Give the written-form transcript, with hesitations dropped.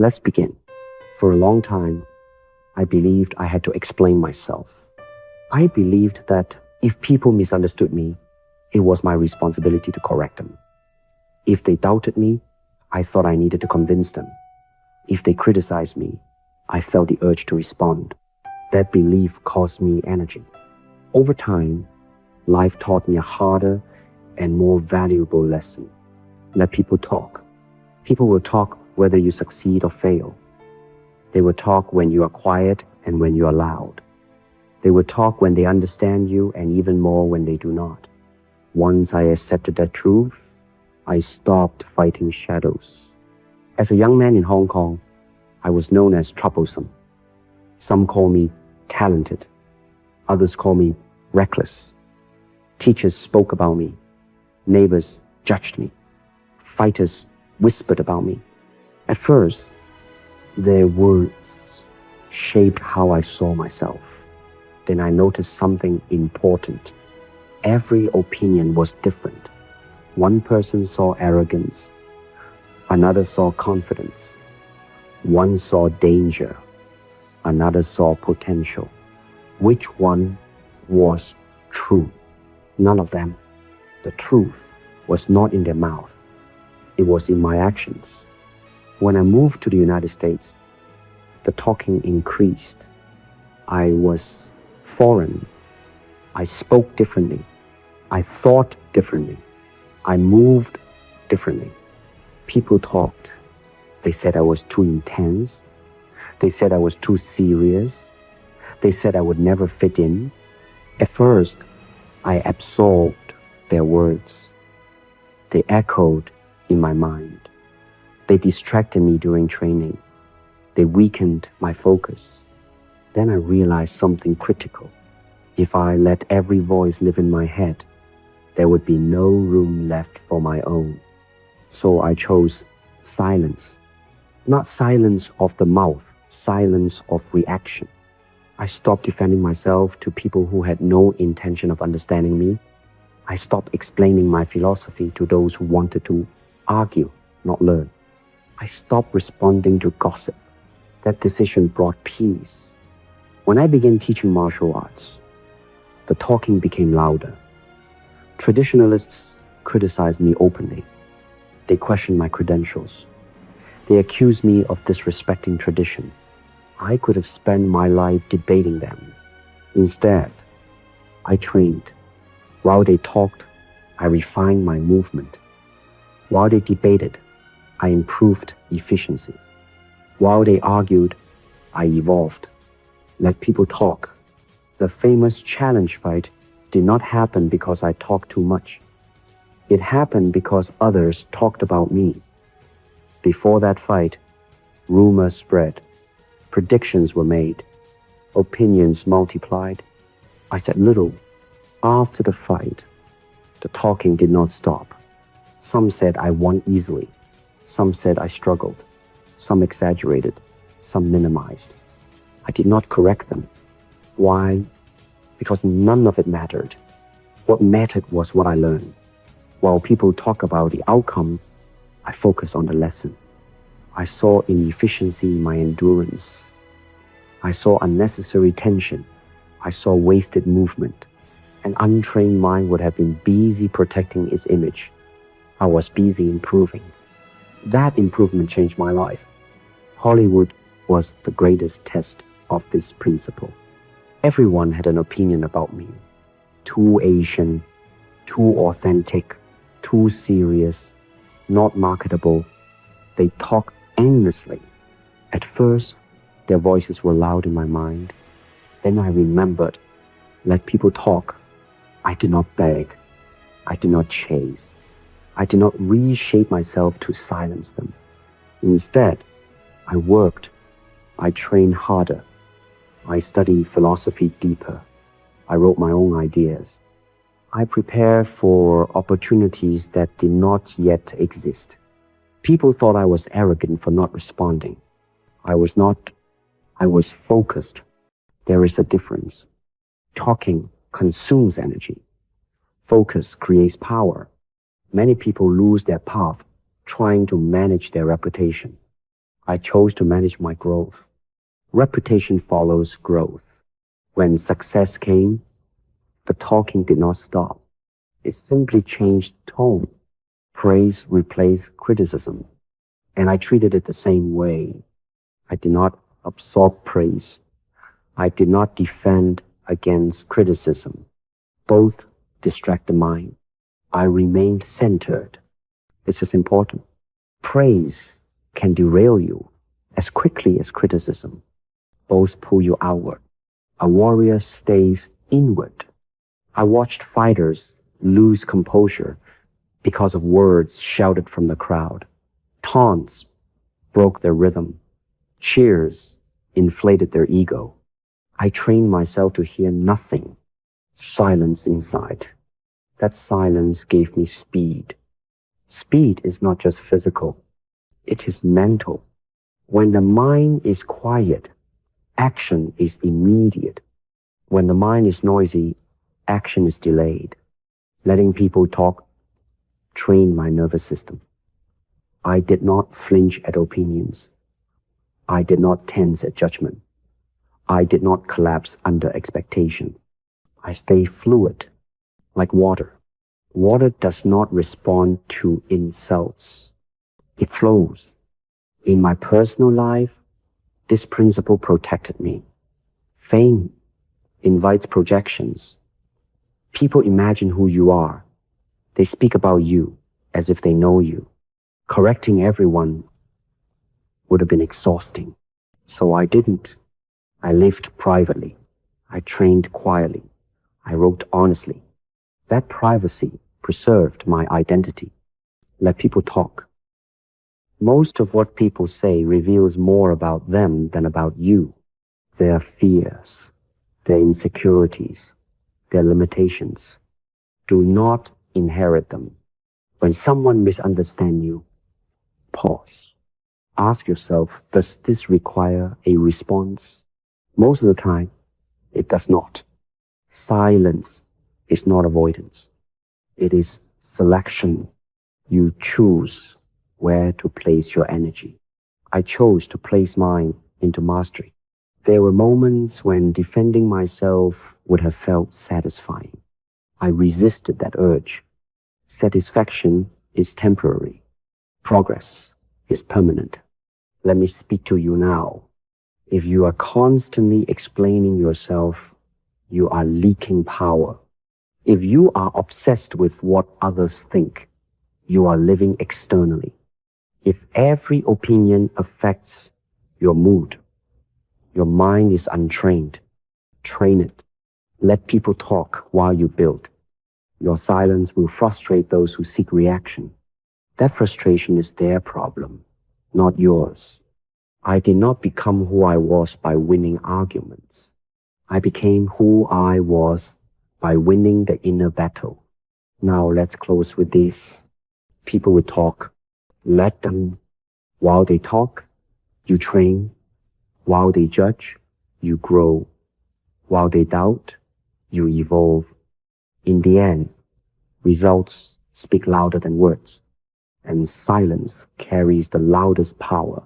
Let's begin. For a long time, I believed I had to explain myself. I believed that if people misunderstood me, it was my responsibility to correct them. If they doubted me, I thought I needed to convince them. If they criticized me, I felt the urge to respond. That belief cost me energy. Over time, life taught me a harder and more valuable lesson. Let people talk. People will talk whether you succeed or fail. They will talk when you are quiet and when you are loud. They will talk when they understand you and even more when they do not. Once I accepted that truth, I stopped fighting shadows. As a young man in Hong Kong, I was known as troublesome. Some call me talented. Others call me reckless. Teachers spoke about me. Neighbors judged me. Fighters whispered about me. At first, their words shaped how I saw myself. Then I noticed something important. Every opinion was different. One person saw arrogance. Another saw confidence. One saw danger. Another saw potential. Which one was true? None of them. The truth was not in their mouth. It was in my actions. When I moved to the United States, the talking increased. I was foreign. I spoke differently. I thought differently. I moved differently. People talked. They said I was too intense. They said I was too serious. They said I would never fit in. At first, I absorbed their words. They echoed in my mind. They distracted me during training. They weakened my focus. Then I realized something critical. If I let every voice live in my head, there would be no room left for my own. So I chose silence. Not silence of the mouth, silence of reaction. I stopped defending myself to people who had no intention of understanding me. I stopped explaining my philosophy to those who wanted to argue, not learn. I stopped responding to gossip. That decision brought peace. When I began teaching martial arts, the talking became louder. Traditionalists criticized me openly. They questioned my credentials. They accused me of disrespecting tradition. I could have spent my life debating them. Instead, I trained. While they talked, I refined my movement. While they debated, I improved efficiency. While they argued, I evolved. Let people talk. The famous challenge fight did not happen because I talked too much. It happened because others talked about me. Before that fight, rumors spread. Predictions were made. Opinions multiplied. I said little. After the fight, the talking did not stop. Some said I won easily. Some said I struggled. Some exaggerated. Some minimized. I did not correct them. Why? Because none of it mattered. What mattered was what I learned. While people talk about the outcome, I focus on the lesson. I saw inefficiency in my endurance. I saw unnecessary tension. I saw wasted movement. An untrained mind would have been busy protecting its image. I was busy improving. That improvement changed my life. Hollywood was the greatest test of this principle. Everyone had an opinion about me. Too Asian, too authentic, too serious, not marketable. They talked endlessly. At first, their voices were loud in my mind. Then I remembered, let people talk. I did not beg. I did not chase. I did not reshape myself to silence them. Instead, I worked. I trained harder. I studied philosophy deeper. I wrote my own ideas. I prepared for opportunities that did not yet exist. People thought I was arrogant for not responding. I was not. I was focused. There is a difference. Talking consumes energy. Focus creates power. Many people lose their path trying to manage their reputation. I chose to manage my growth. Reputation follows growth. When success came, the talking did not stop. It simply changed tone. Praise replaced criticism. And I treated it the same way. I did not absorb praise. I did not defend against criticism. Both distract the mind. I remained centered. This is important. Praise can derail you as quickly as criticism. Both pull you outward. A warrior stays inward. I watched fighters lose composure because of words shouted from the crowd. Taunts broke their rhythm. Cheers inflated their ego. I trained myself to hear nothing. Silence inside. That silence gave me speed. Speed is not just physical. It is mental. When the mind is quiet, action is immediate. When the mind is noisy, action is delayed. Letting people talk trained my nervous system. I did not flinch at opinions. I did not tense at judgment. I did not collapse under expectation. I stay fluid, like water. Water does not respond to insults. It flows. In my personal life, this principle protected me. Fame invites projections. People imagine who you are. They speak about you as if they know you. Correcting everyone would have been exhausting. So I didn't. I lived privately. I trained quietly. I wrote honestly. That privacy preserved my identity. Let people talk. Most of what people say reveals more about them than about you. Their fears, their insecurities, their limitations. Do not inherit them. When someone misunderstands you, pause. Ask yourself, does this require a response? Most of the time, it does not. Silence is not avoidance. It is selection. You choose where to place your energy. I chose to place mine into mastery. There were moments when defending myself would have felt satisfying. I resisted that urge. Satisfaction is temporary. Progress is permanent. Let me speak to you now. If you are constantly explaining yourself, you are leaking power. If you are obsessed with what others think, you are living externally. If every opinion affects your mood, your mind is untrained. Train it. Let people talk while you build. Your silence will frustrate those who seek reaction. That frustration is their problem, not yours. I did not become who I was by winning arguments. I became who I was by winning the inner battle. Now let's close with this. People will talk. Let them. While they talk, you train. While they judge, you grow. While they doubt, you evolve. In the end, results speak louder than words, and silence carries the loudest power.